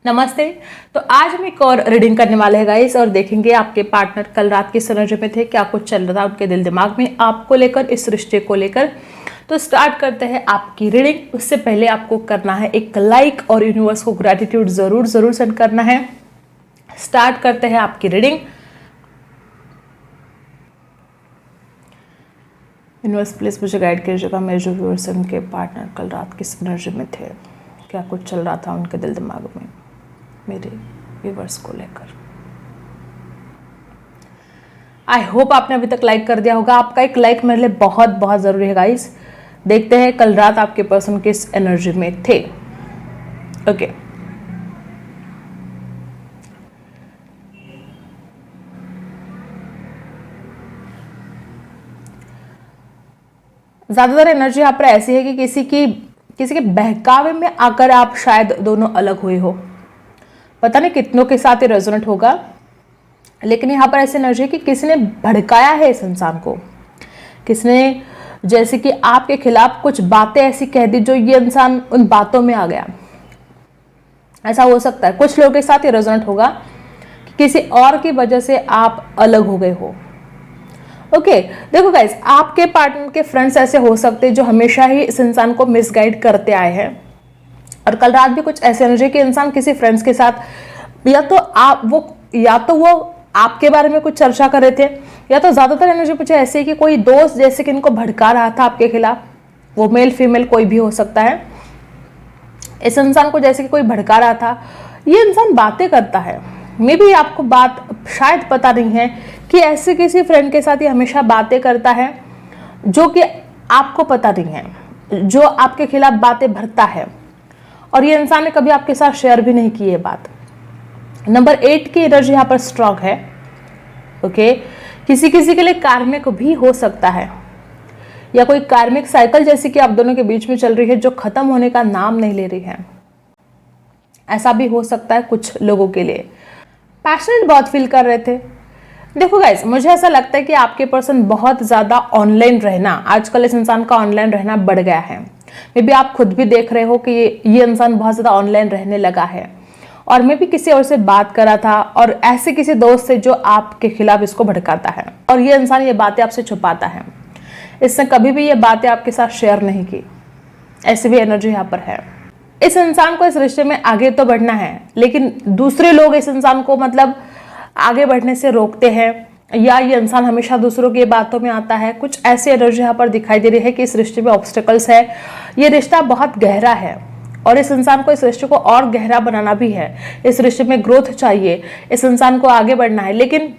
नमस्ते। तो आज हम एक और रीडिंग करने वाले हैं गाइस और देखेंगे आपके पार्टनर कल रात किस एनर्जी में थे, क्या कुछ चल रहा था उनके दिल दिमाग में आपको लेकर, इस रिश्ते को लेकर। तो स्टार्ट करते हैं आपकी रीडिंग। उससे पहले आपको करना है एक लाइक और यूनिवर्स को ग्रेटिट्यूड जरूर सेंड करना है। स्टार्ट करते हैं आपकी रीडिंग। यूनिवर्स प्लीज मुझे गाइड कीजिएगा, मेरे जो व्यूअर्स हैं उनके पार्टनर कल रात किस एनर्जी में थे, क्या कुछ चल रहा था उनके दिल दिमाग में मेरे व्यूअर्स को लेकर। आई होप आपने अभी तक लाइक कर दिया होगा। आपका एक लाइक मेरे लिए बहुत बहुत जरूरी है गाइस। देखते हैं कल रात आपके पर्सन किस एनर्जी में थे। ओके ज्यादातर एनर्जी यहाँ पर ऐसी है कि किसी के बहकावे में आकर आप शायद दोनों अलग हुए हो। पता नहीं कितनों के साथ ये रेजोनेट होगा, लेकिन यहाँ पर ऐसी एनर्जी है कि किसी ने भड़काया है इस इंसान को। किसने जैसे कि आपके खिलाफ कुछ बातें ऐसी कह दी जो ये इंसान उन बातों में आ गया। ऐसा हो सकता है कुछ लोगों के साथ ये रेजोनेट होगा कि किसी और की वजह से आप अलग हो गए हो। ओके देखो गाइस, आपके पार्टनर के फ्रेंड्स ऐसे हो सकते हैं जो हमेशा ही इस इंसान को मिसगाइड करते आए हैं। और कल रात भी कुछ ऐसे एनर्जी कि इंसान किसी फ्रेंड्स के साथ या तो वो आपके बारे में कुछ चर्चा कर रहे थे, या तो ज्यादातर एनर्जी मुझे ऐसे है कि कोई दोस्त जैसे कि इनको भड़का रहा था आपके खिलाफ। वो मेल फीमेल कोई भी हो सकता है। इस इंसान को जैसे कि कोई भड़का रहा था। ये इंसान बातें करता है, मे बी आपको बात शायद पता नहीं है कि ऐसे किसी फ्रेंड के साथ ये हमेशा बातें करता है जो कि आपको पता नहीं है, जो आपके खिलाफ बातें भरता है। और ये इंसान ने कभी आपके साथ शेयर भी नहीं की ये बात। नंबर 8 की एनर्जी यहाँ पर स्ट्रांग है। ओके किसी के लिए कार्मिक भी हो सकता है, या कोई कार्मिक साइकिल जैसी कि आप दोनों के बीच में चल रही है जो खत्म होने का नाम नहीं ले रही है। ऐसा भी हो सकता है कुछ लोगों के लिए। पैशनेट बहुत फील कर रहे थे। देखो गाइस, मुझे ऐसा लगता है कि आपके पर्सन बहुत ज्यादा ऑनलाइन रहना, आजकल इस इंसान का ऑनलाइन रहना बढ़ गया है। मे बी आप खुद भी देख रहे हो कि ये इंसान बहुत ज्यादा ऑनलाइन रहने लगा है। और मैं भी किसी और से बात करा था, और ऐसे किसी दोस्त से जो आपके खिलाफ इसको भड़काता है, और ये इंसान ये बातें आपसे छुपाता है। इसने कभी भी ये बातें आपके साथ शेयर नहीं की। ऐसी भी एनर्जी यहाँ पर है। इस इंसान को इस रिश्ते में आगे तो बढ़ना है, लेकिन दूसरे लोग इस इंसान को मतलब आगे बढ़ने से रोकते हैं, या ये इंसान हमेशा दूसरों की बातों में आता है। कुछ ऐसी एनर्जी यहाँ पर दिखाई दे रही है कि इस रिश्ते में ऑब्स्टेकल्स है। ये रिश्ता बहुत गहरा है और इस इंसान को इस रिश्ते को और गहरा बनाना भी है। इस रिश्ते में ग्रोथ चाहिए, इस इंसान को आगे बढ़ना है, लेकिन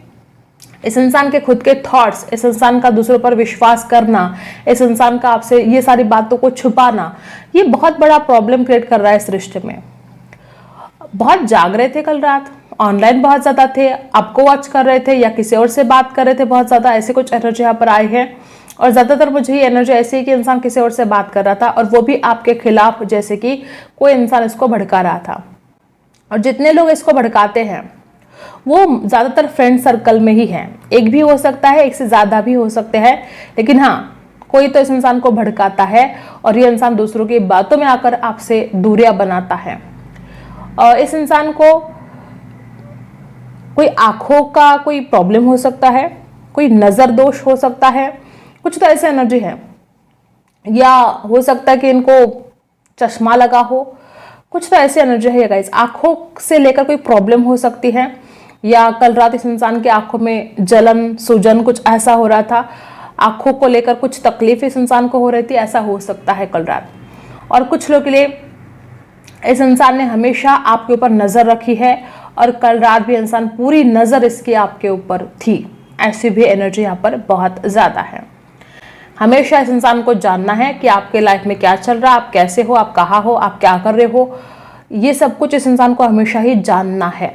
इस इंसान के खुद के थॉट्स, इस इंसान का दूसरों पर विश्वास करना, इस इंसान का आपसे ये सारी बातों को छुपाना, ये बहुत बड़ा प्रॉब्लम क्रिएट कर रहा है इस रिश्ते में। बहुत जाग रहे थे कल रात, ऑनलाइन बहुत ज्यादा थे, आपको वॉच कर रहे थे या किसी और से बात कर रहे थे बहुत ज्यादा। ऐसे कुछ एनर्जी यहाँ पर आई है। और ज्यादातर मुझे ये एनर्जी ऐसी है कि इंसान किसी और से बात कर रहा था, और वो भी आपके खिलाफ, जैसे कि कोई इंसान इसको भड़का रहा था। और जितने लोग इसको भड़काते हैं वो ज्यादातर फ्रेंड सर्कल में ही है। एक भी हो सकता है, एक से ज्यादा भी हो सकते हैं, लेकिन हाँ कोई तो इस इंसान को भड़काता है और ये इंसान दूसरों की बातों में आकर आपसे दूरियां बनाता है। और इस इंसान को कोई आंखों का कोई प्रॉब्लम हो सकता है, कोई नजर दोष हो सकता है, कुछ तो ऐसी एनर्जी है। या हो सकता है कि इनको चश्मा लगा हो, कुछ तो ऐसी एनर्जी है गाइस। आंखों से लेकर कोई प्रॉब्लम हो सकती है, या कल रात इस इंसान की आंखों में जलन सूजन कुछ ऐसा हो रहा था, आंखों को लेकर कुछ तकलीफ इस इंसान को हो रही थी, ऐसा हो सकता है कल रात। और कुछ लोगों के लिए इस इंसान ने हमेशा आपके ऊपर नजर रखी है, और कल रात भी इंसान पूरी नजर इसकी आपके ऊपर थी। ऐसी भी एनर्जी यहाँ पर बहुत ज्यादा है। हमेशा इस इंसान को जानना है कि आपके लाइफ में क्या चल रहा है, आप कैसे हो, आप कहाँ हो, आप क्या कर रहे हो, ये सब कुछ इस इंसान को हमेशा ही जानना है।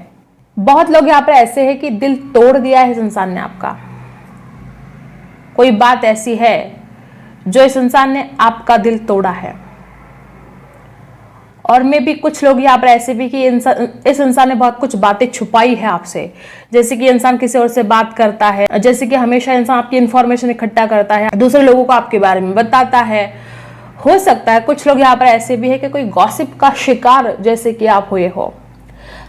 बहुत लोग यहाँ पर ऐसे हैं कि दिल तोड़ दिया है इस इंसान ने आपका। कोई बात ऐसी है जो इस इंसान ने आपका दिल तोड़ा है। और में भी कुछ लोग यहाँ पर ऐसे भी कि इस इंसान ने बहुत कुछ बातें छुपाई है आपसे। जैसे कि इंसान किसी और से बात करता है, जैसे कि हमेशा इंसान आपकी इंफॉर्मेशन इकट्ठा करता है, दूसरे लोगों को आपके बारे में बताता है। हो सकता है कुछ लोग यहाँ पर ऐसे भी है कि कोई गॉसिप का शिकार जैसे कि आप हुए हो।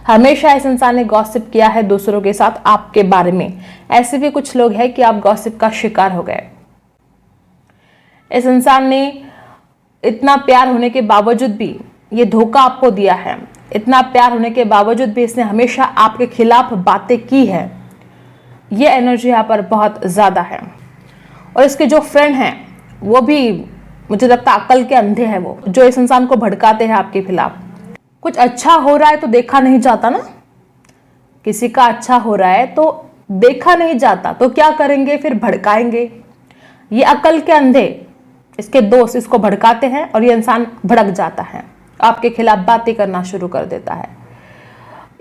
हमेशा इस इंसान ने गॉसिप किया है दूसरों के साथ आपके बारे में। ऐसे भी कुछ लोग हैं कि आप गॉसिप का शिकार हो गए। इस इंसान ने इतना प्यार होने के बावजूद भी ये धोखा आपको दिया है। इतना प्यार होने के बावजूद भी इसने हमेशा आपके खिलाफ बातें की है। ये एनर्जी यहाँ पर बहुत ज़्यादा है। और इसके जो फ्रेंड हैं वो भी मुझे लगता है अक्ल के अंधे हैं, वो जो इस इंसान को भड़काते हैं आपके खिलाफ। कुछ अच्छा हो रहा है तो देखा नहीं जाता ना, किसी का अच्छा हो रहा है तो देखा नहीं जाता, तो क्या करेंगे फिर, भड़काएंगे। ये अक्ल के अंधे, इसके दोस्त इसको भड़काते हैं और ये इंसान भड़क जाता है, आपके खिलाफ बातें करना शुरू कर देता है।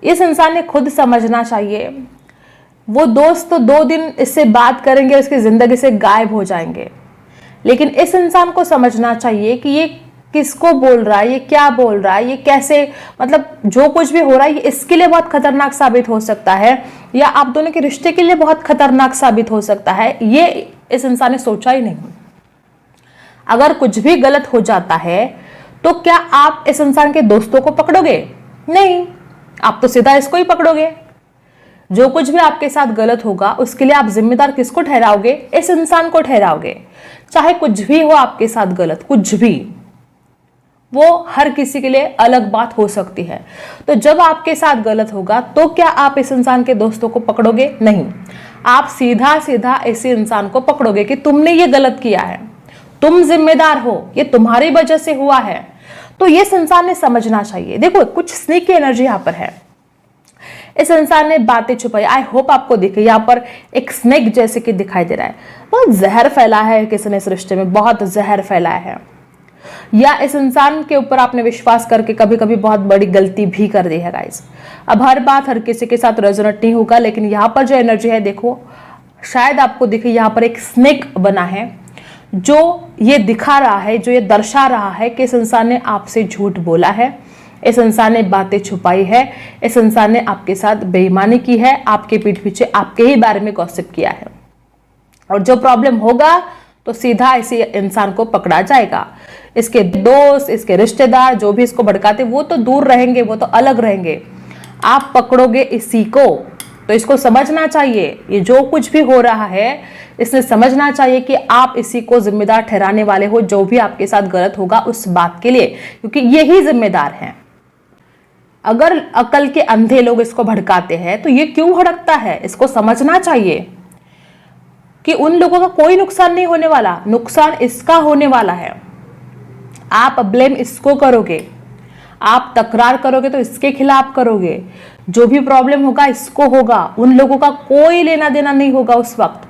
इस इंसान ने खुद समझना चाहिए। वो दोस्त तो 2 दिन इससे बात करेंगे, इसकी जिंदगी से गायब हो जाएंगे, लेकिन इस इंसान को समझना चाहिए कि ये किसको बोल रहा है, ये क्या बोल रहा है, ये कैसे, मतलब जो कुछ भी हो रहा है ये इसके लिए बहुत खतरनाक साबित हो सकता है, या आप दोनों के रिश्ते के लिए बहुत खतरनाक साबित हो सकता है। ये इस इंसान ने सोचा ही नहीं। अगर कुछ भी गलत हो जाता है तो क्या आप इस इंसान के दोस्तों को पकड़ोगे? नहीं, आप तो सीधा इसको ही पकड़ोगे। जो कुछ भी आपके साथ गलत होगा उसके लिए आप जिम्मेदार किसको ठहराओगे? इस इंसान को ठहराओगे। चाहे कुछ भी हो आपके साथ गलत, कुछ भी, वो हर किसी के लिए अलग बात हो सकती है। तो जब आपके साथ गलत होगा तो क्या आप इस इंसान के दोस्तों को पकड़ोगे? नहीं, आप सीधा सीधा इसी इंसान को पकड़ोगे कि तुमने ये गलत किया है, तुम जिम्मेदार हो, ये तुम्हारी वजह से हुआ है। तो ये इंसान ने समझना चाहिए। देखो, कुछ स्नेक की एनर्जी यहाँ पर है। इस इंसान ने बातें छुपाई। आई होप आपको दिखे, यहाँ पर एक स्नेक जैसे कि दिखाई दे रहा है। बहुत जहर फैला है किसी ने इस रिश्ते में, बहुत जहर फैलाया है, या इस इंसान के ऊपर आपने विश्वास करके कभी कभी बहुत बड़ी गलती भी कर दी है गाइस। अब हर बात हर किसी के साथ रेजोनेट नहीं होगा, लेकिन यहाँ पर जो एनर्जी है, देखो शायद आपको दिखे, यहाँ पर एक स्नेक बना है जो ये दिखा रहा है, जो ये दर्शा रहा है कि इस इंसान ने आपसे झूठ बोला है, इस इंसान ने बातें छुपाई है, इस इंसान ने आपके साथ बेईमानी की है, आपके पीठ पीछे आपके ही बारे में गॉसिप किया है। और जो प्रॉब्लम होगा तो सीधा इसी इंसान को पकड़ा जाएगा। इसके दोस्त, इसके रिश्तेदार जो भी इसको भड़काते वो तो दूर रहेंगे, वो तो अलग रहेंगे। आप पकड़ोगे इसी को। तो इसको समझना चाहिए, ये जो कुछ भी हो रहा है इसने समझना चाहिए कि आप इसी को जिम्मेदार ठहराने वाले हो, जो भी आपके साथ गलत होगा उस बात के लिए, क्योंकि यही जिम्मेदार हैं। अगर अकल के अंधे लोग इसको भड़काते हैं तो ये क्यों भड़कता है, इसको समझना चाहिए कि उन लोगों का कोई नुकसान नहीं होने वाला, नुकसान इसका होने वाला है। आप ब्लेम इसको करोगे, आप तकरार करोगे तो इसके खिलाफ करोगे, जो भी प्रॉब्लम होगा इसको होगा, उन लोगों का कोई लेना देना नहीं होगा उस वक्त।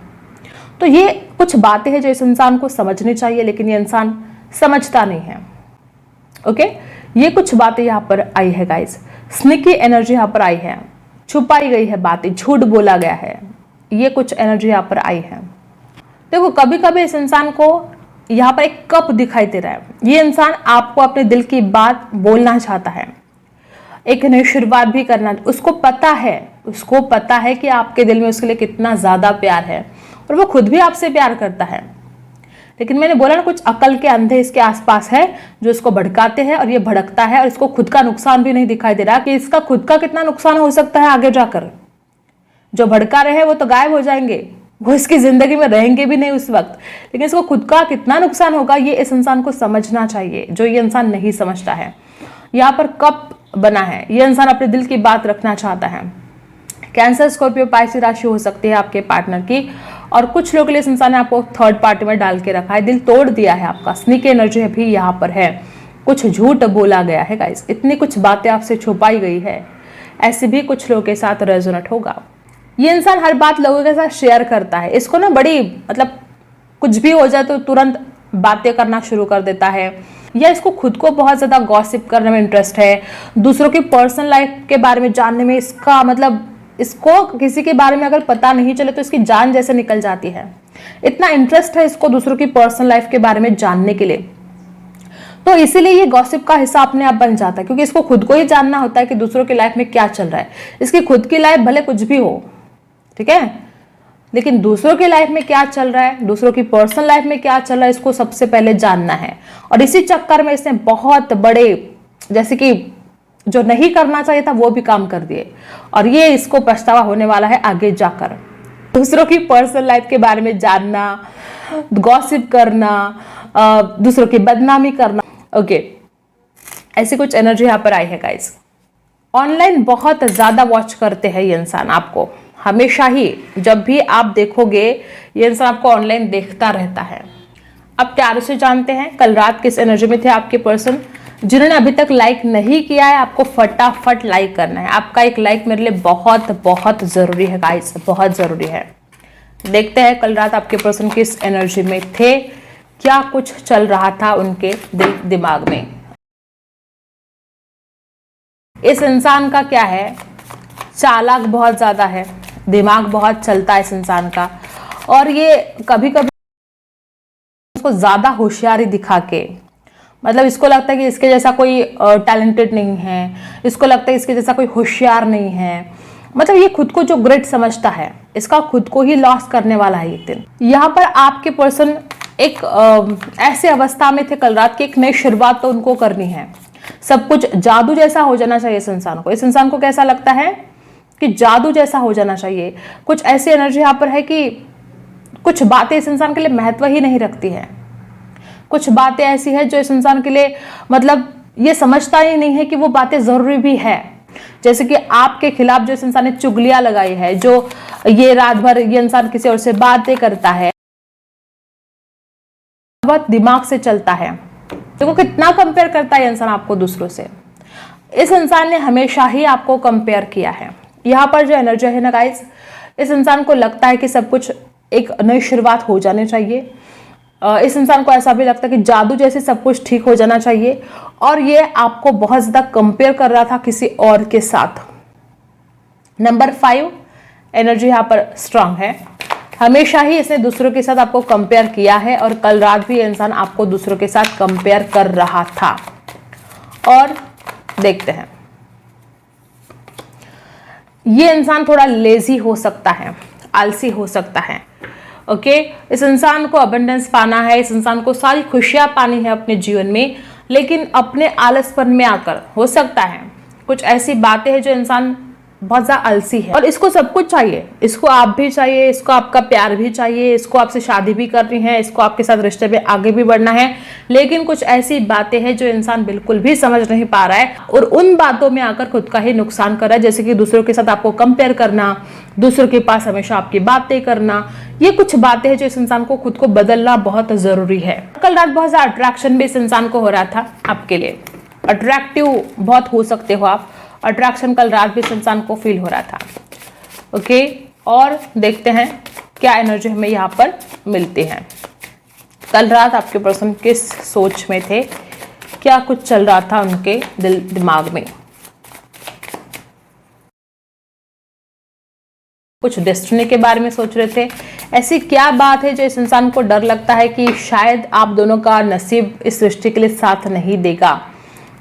तो ये कुछ बातें हैं जो इस इंसान को समझनी चाहिए, लेकिन ये इंसान समझता नहीं है। ओके, ये कुछ बातें यहाँ पर आई है गाइस, स्निकी एनर्जी यहाँ पर आई है, छुपाई गई है बातें, झूठ बोला गया है, ये कुछ एनर्जी यहाँ पर आई है। देखो, कभी कभी इस इंसान को यहाँ पर एक कप दिखाई दे रहा है। ये इंसान आपको अपने दिल की बात बोलना चाहता है, एक नई शुरुआत भी करना। उसको पता है कि आपके दिल में उसके लिए कितना ज्यादा प्यार है, और वो खुद भी आपसे प्यार करता है। लेकिन मैंने बोला ना, कुछ अकल के अंधे इसके आसपास है जो इसको भड़काते हैं, और ये भड़कता है और इसको खुद का नुकसान भी नहीं दिखाई दे रहा कि इसका खुद का कितना नुकसान हो सकता है आगे जाकर। जो भड़का रहे हैं वो तो गायब हो जाएंगे, वो इसकी जिंदगी में रहेंगे भी नहीं उस वक्त, लेकिन इसको खुद का कितना नुकसान होगा ये इस इंसान को समझना चाहिए, जो ये इंसान नहीं समझता है। यहाँ पर कप बना है, ये इंसान अपने दिल की बात रखना चाहता है। कैंसर, स्कॉर्पियो, पाइसेस राशि हो सकती है आपके पार्टनर की, और कुछ लोग के लिए इस इंसान ने आपको थर्ड पार्टी में डाल के रखा है, दिल तोड़ दिया है आपका। स्नीक एनर्जी भी यहाँ पर है, कुछ झूठ बोला गया है गाइस, इतनी कुछ बातें आपसे छुपाई गई है। ऐसे भी कुछ लोगों के साथ रेजोनेट होगा। ये इंसान हर बात लोगों के साथ शेयर करता है, इसको ना बड़ी, मतलब कुछ भी हो जाए तो तुरंत बातें करना शुरू कर देता है, या इसको खुद को बहुत ज्यादा गॉसिप करने में इंटरेस्ट है, दूसरों की पर्सनल लाइफ के बारे में जानने में इसका, मतलब इसको किसी के बारे में अगर पता नहीं चले तो इसकी जान जैसे निकल जाती है। इतना इंटरेस्ट है इसको दूसरों की पर्सनल लाइफ के बारे में जानने के लिए, तो इसीलिए ये गॉसिप का हिस्सा अपने आप बन जाता है, क्योंकि इसको खुद को ही जानना होता है कि दूसरों की लाइफ में क्या चल रहा है। इसकी खुद की लाइफ भले कुछ भी हो, ठीक है, लेकिन दूसरों की लाइफ में क्या चल रहा है, दूसरों की पर्सनल लाइफ में क्या चल रहा है, इसको सबसे पहले जानना है। और इसी चक्कर में इसने बहुत बड़े, जैसे कि जो नहीं करना चाहिए था वो भी काम कर दिए, और ये इसको पछतावा होने वाला है आगे जाकर। दूसरों की पर्सनल लाइफ के बारे में जानना, गॉसिप करना, दूसरों की बदनामी करना, ओके, ऐसी कुछ एनर्जी यहाँ पर आई है गाइस। ऑनलाइन बहुत ज़्यादा वॉच करते हैं ये इंसान आपको, हमेशा ही जब भी आप देखोगे ये इंसान आपको ऑनलाइन देखता रहता है। अब प्यार से जानते हैं कल रात किस एनर्जी में थे आपके पर्सन। जिन्होंने अभी तक लाइक नहीं किया है, आपको फटाफट लाइक करना है। आपका एक लाइक मेरे लिए बहुत बहुत ज़रूरी है गाइस, बहुत ज़रूरी है। देखते हैं कल रात आपके पर्सन किस एनर्जी में थे, क्या कुछ चल रहा था उनके दिल दिमाग में। इस इंसान का क्या है, चालाक बहुत ज़्यादा है, दिमाग बहुत चलता है इस इंसान का, और ये कभी कभी उसको ज़्यादा होशियारी दिखा के, मतलब इसको लगता है कि इसके जैसा कोई टैलेंटेड नहीं है, इसको लगता है इसके जैसा कोई होशियार नहीं है, मतलब ये खुद को जो ग्रेट समझता है, इसका खुद को ही लॉस करने वाला है ये दिन। यहाँ पर आपके पर्सन एक ऐसे अवस्था में थे कल रात की, एक नई शुरुआत तो उनको करनी है। सब कुछ जादू जैसा हो जाना चाहिए इस इंसान को। इस इंसान को कैसा लगता है कि जादू जैसा हो जाना चाहिए। कुछ ऐसी एनर्जी यहाँ पर है कि कुछ बातें इस इंसान के लिए महत्व ही नहीं रखती है। कुछ बातें ऐसी है जो इस इंसान के लिए मतलब ये समझता ही नहीं है कि वो बातें जरूरी भी है। जैसे कि आपके खिलाफ जो इस इंसान ने चुगलियां लगाई है, जो ये रात भर ये इंसान किसी और से बातें करता है, बहुत दिमाग से चलता है। देखो कितना कंपेयर करता है इंसान आपको दूसरों से। इस इंसान ने हमेशा ही आपको कंपेयर किया है। यहाँ पर जो एनर्जी है ना गाइस, इस इंसान को लगता है कि सब कुछ एक नई शुरुआत हो जानी चाहिए। इस इंसान को ऐसा भी लगता है कि जादू जैसे सब कुछ ठीक हो जाना चाहिए, और ये आपको बहुत ज़्यादा कंपेयर कर रहा था किसी और के साथ। नंबर 5 एनर्जी यहाँ पर स्ट्रांग है। हमेशा ही इसने दूसरों के साथ आपको कंपेयर किया है, और कल रात भी इंसान आपको दूसरों के साथ कंपेयर कर रहा था। और देखते हैं, ये इंसान थोड़ा लेजी हो सकता है, आलसी हो सकता है। ओके, इस इंसान को अबंडेंस पाना है, इस इंसान को सारी खुशियां पानी है अपने जीवन में, लेकिन अपने आलसपन में आकर हो सकता है कुछ ऐसी बातें हैं जो इंसान बहुत ज़्यादा आलसी है, और इसको सब कुछ चाहिए। इसको आप भी चाहिए, इसको आपका प्यार भी चाहिए, इसको आपसे शादी भी करनी है, इसको आपके साथ रिश्ते में आगे भी बढ़ना है, लेकिन कुछ ऐसी बातें हैं जो इंसान बिल्कुल भी समझ नहीं पा रहा है, और उन बातों में आकर खुद का ही नुकसान कर रहा है। जैसे कि दूसरों के साथ आपको कंपेयर करना, दूसरों के पास हमेशा आपकी बातें करना, ये कुछ बातें हैं जो इस इंसान को खुद को बदलना बहुत जरूरी है। कल रात बहुत ज़्यादा अट्रैक्शन भी इस इंसान को हो रहा था आपके लिए। अट्रैक्टिव बहुत हो सकते हो आप, अट्रैक्शन कल रात भी इस इंसान को फील हो रहा था। ओके, और देखते हैं क्या एनर्जी हमें यहाँ पर मिलती है। कल रात आपके पर्सन किस सोच में थे, क्या कुछ चल रहा था उनके दिल दिमाग में। कुछ डेस्टिनी के बारे में सोच रहे थे। ऐसी क्या बात है जो इस इंसान को डर लगता है कि शायद आप दोनों का नसीब इस सृष्टि के लिए साथ नहीं देगा।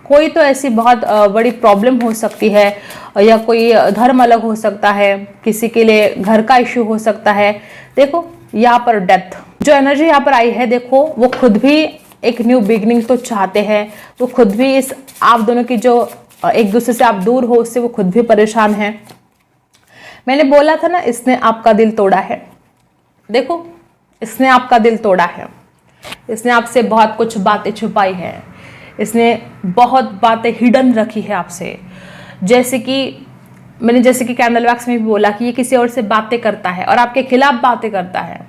कोई तो ऐसी बहुत बड़ी प्रॉब्लम हो सकती है, या कोई धर्म अलग हो सकता है, किसी के लिए घर का इश्यू हो सकता है। देखो यहाँ पर डेथ जो एनर्जी यहाँ पर आई है, देखो वो खुद भी एक न्यू बिगनिंग तो चाहते हैं। वो खुद भी इस आप दोनों की जो एक दूसरे से आप दूर हो उससे वो खुद भी परेशान है। मैंने बोला था ना, इसने आपका दिल तोड़ा है। देखो इसने आपका दिल तोड़ा है, इसने आपसे बहुत कुछ बातें छुपाई है, इसने बहुत बातें हिडन रखी है आपसे। जैसे कि कैंडल वैक्स में भी बोला कि ये किसी और से बातें करता है और आपके खिलाफ बातें करता है।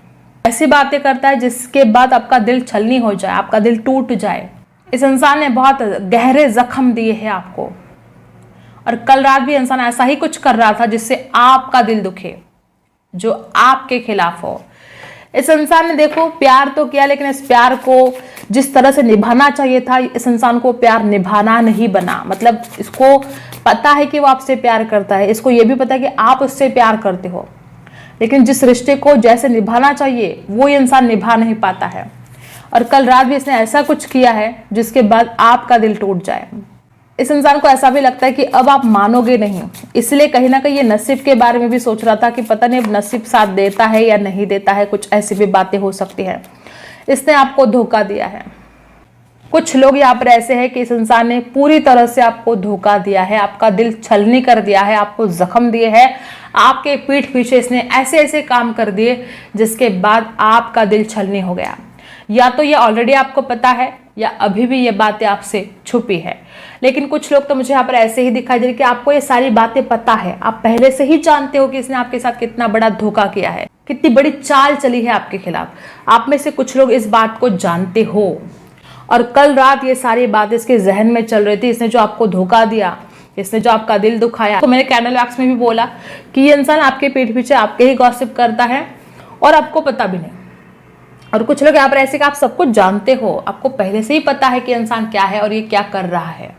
ऐसी बातें करता है जिसके बाद आपका दिल छलनी हो जाए, आपका दिल टूट जाए। इस इंसान ने बहुत गहरे जख्म दिए हैं आपको, और कल रात भी इंसान ऐसा ही कुछ कर रहा था जिससे आपका दिल दुखे, जो आपके खिलाफ हो। इस इंसान ने देखो प्यार तो किया, लेकिन इस प्यार को जिस तरह से निभाना चाहिए था, इस इंसान को प्यार निभाना नहीं बना। मतलब इसको पता है कि वो आपसे प्यार करता है, इसको ये भी पता है कि आप उससे प्यार करते हो, लेकिन जिस रिश्ते को जैसे निभाना चाहिए वो ये इंसान निभा नहीं पाता है। और कल रात भी इसने ऐसा कुछ किया है जिसके बाद आपका दिल टूट जाए। इस इंसान को ऐसा भी लगता है कि अब आप मानोगे नहीं, इसलिए कहीं ना कहीं ये नसीब के बारे में भी सोच रहा था कि पता नहीं अब नसीब साथ देता है या नहीं देता है। कुछ ऐसी भी बातें हो सकती है। इसने आपको धोखा दिया है। कुछ लोग यहाँ पर ऐसे हैं कि इस इंसान ने पूरी तरह से आपको धोखा दिया है, आपका दिल छलनी कर दिया है, आपको जख्म दिए है, आपके पीठ पीछे इसने ऐसे ऐसे काम कर दिए जिसके बाद आपका दिल छलनी हो गया। या तो ये ऑलरेडी आपको पता है या अभी भी ये बातें आपसे छुपी है। लेकिन कुछ लोग तो मुझे यहाँ पर ऐसे ही दिखाई दे रहे कि आपको ये सारी बातें पता है, आप पहले से ही जानते हो कि इसने आपके साथ कितना बड़ा धोखा किया है, कितनी बड़ी चाल चली है आपके खिलाफ। आप में से कुछ लोग इस बात को जानते हो और कल रात ये सारी बातें इसके जहन में चल रही थी। इसने जो आपको धोखा दिया, इसने जो आपका दिल दुखाया, तो मैंने कैंडल वैक्स में भी बोला कि ये इंसान आपके पीठ पीछे आपके ही गॉसिप करता है और आपको पता भी नहीं। और कुछ लोग यहाँ पर ऐसे कि आप सब कुछ जानते हो, आपको पहले से ही पता है कि इंसान क्या है और ये क्या कर रहा है,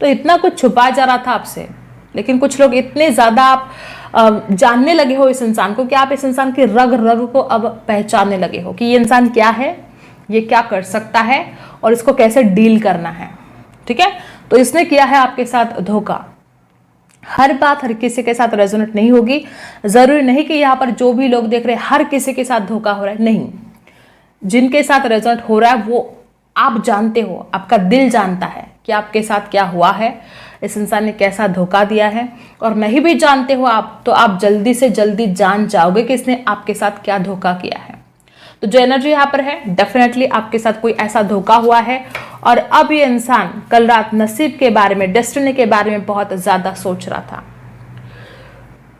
तो इतना कुछ छुपा जा रहा था आपसे। लेकिन कुछ लोग इतने ज्यादा आप जानने लगे हो इस इंसान को कि आप इस इंसान की रग रग को अब पहचानने लगे हो कि ये इंसान क्या है, ये क्या कर सकता है और इसको कैसे डील करना है। ठीक है, तो इसने किया है आपके साथ धोखा। हर बात हर किसी के साथ रेजोनेट नहीं होगी। जरूरी नहीं कि यहाँ पर जो भी लोग देख रहे हैं हर किसी के साथ धोखा हो रहा है, नहीं। जिनके साथ रेजोनेट हो रहा है वो आप जानते हो, आपका दिल जानता है कि आपके साथ क्या हुआ है, इस इंसान ने कैसा धोखा दिया है। और नहीं भी जानते हो आप, तो आप जल्दी से जल्दी जान जाओगे कि इसने आपके साथ क्या धोखा किया है। तो जो एनर्जी यहाँ पर है, डेफिनेटली आपके साथ कोई ऐसा धोखा हुआ है और अब ये इंसान कल रात नसीब के बारे में, डेस्टिनी के बारे में बहुत ज्यादा सोच रहा था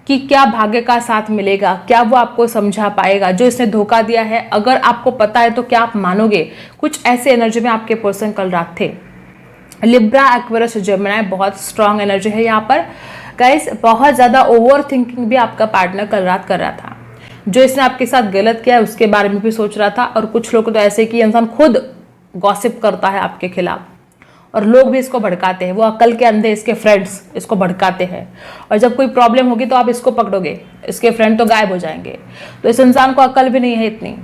कि क्या भाग्य का साथ मिलेगा, क्या वो आपको समझा पाएगा जो इसने धोखा दिया है। अगर आपको पता है तो क्या आप मानोगे, कुछ ऐसे एनर्जी में आपके पर्सन कल रात थे। लिब्रा, एक्वेरियस, जेमिनी, बहुत स्ट्रांग एनर्जी है यहाँ पर गाइस। बहुत ज्यादा ओवर थिंकिंग भी आपका पार्टनर कल रात कर रहा था। जो इसने आपके साथ गलत किया है उसके बारे में भी सोच रहा था। और कुछ लोग तो ऐसे कि इंसान खुद गॉसिप करता है आपके खिलाफ और लोग भी इसको भड़काते हैं। वो अकल के अंधे इसके फ्रेंड्स इसको भड़काते हैं और जब कोई प्रॉब्लम होगी तो आप इसको पकड़ोगे, इसके फ्रेंड तो गायब हो जाएंगे। तो इस इंसान को अकल भी नहीं है इतनी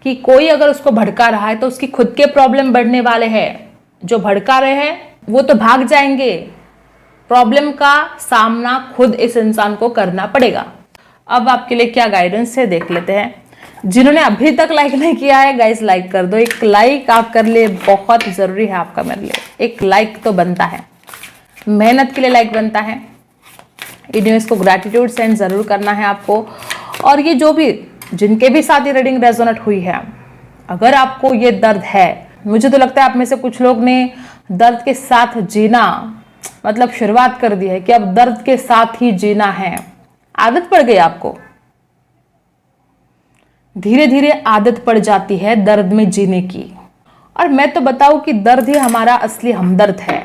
कि कोई अगर उसको भड़का रहा है तो उसकी खुद के प्रॉब्लम बढ़ने वाले हैं। जो भड़का रहे हैं वो तो भाग जाएंगे। प्रॉब्लम का सामना खुद इस इंसान को करना पड़ेगा। अब आपके लिए क्या गाइडेंस है देख लेते हैं। जिन्होंने अभी तक लाइक नहीं किया है गाइस, लाइक कर दो। एक लाइक आपके लिए बहुत जरूरी है, आपका मेरे लिए एक लाइक तो बनता है, मेहनत के लिए लाइक बनता है। यूनिवर्स को ग्रैटिट्यूड सेंड जरूर करना है आपको। और ये जो भी जिनके भी साथ ये रीडिंग रेजोनेट हुई है, अगर आपको ये दर्द है, मुझे तो लगता है आप में से कुछ लोग ने दर्द के साथ जीना मतलब शुरुआत कर दी है कि अब दर्द के साथ ही जीना है। आदत पड़ गई आपको, धीरे धीरे आदत पड़ जाती है दर्द में जीने की। और मैं तो बताऊं कि दर्द ही हमारा असली हमदर्द है।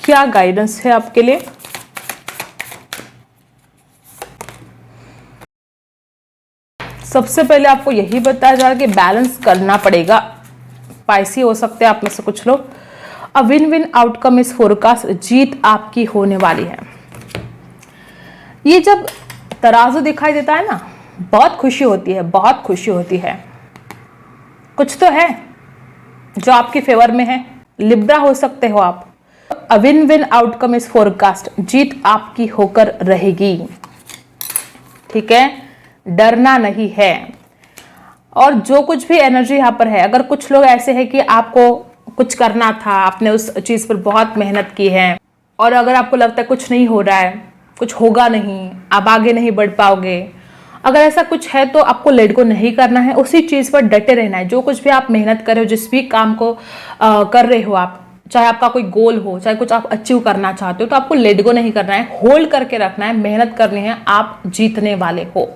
क्या गाइडेंस है आपके लिए? सबसे पहले आपको यही बताया जा रहा है कि बैलेंस करना पड़ेगा। स्पाइसी हो सकते हैं आप में से कुछ लोग। A win win outcome is forecast, जीत आपकी होने वाली है। ये जब तराजू दिखाई देता है ना, बहुत खुशी होती है, बहुत खुशी होती है। कुछ तो है जो आपके फेवर में है। लिब्रा हो सकते हो आप। A win win outcome is forecast, जीत आपकी होकर रहेगी। ठीक है, डरना नहीं है। और जो कुछ भी एनर्जी यहाँ पर है, अगर कुछ लोग ऐसे हैं कि आपको कुछ करना था, आपने उस चीज पर बहुत मेहनत की है और अगर आपको लगता है कुछ नहीं हो रहा है, कुछ होगा नहीं, आप आगे नहीं बढ़ पाओगे, अगर ऐसा कुछ है तो आपको लेट गो नहीं करना है, उसी चीज पर डटे रहना है। जो कुछ भी आप मेहनत कर रहे हो, जिस भी काम को कर रहे हो आप, चाहे आपका कोई गोल हो, चाहे कुछ आप अचीव करना चाहते हो, तो आपको लेट गो नहीं करना है, होल्ड करके रखना है, मेहनत करनी है, आप जीतने वाले हो।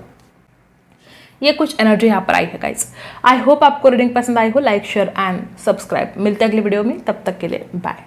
ये कुछ एनर्जी यहाँ पर आई है गाइस। आई होप आपको रीडिंग पसंद आई हो। Like, share and subscribe. मिलते हैं अगली वीडियो में, तब तक के लिए बाय।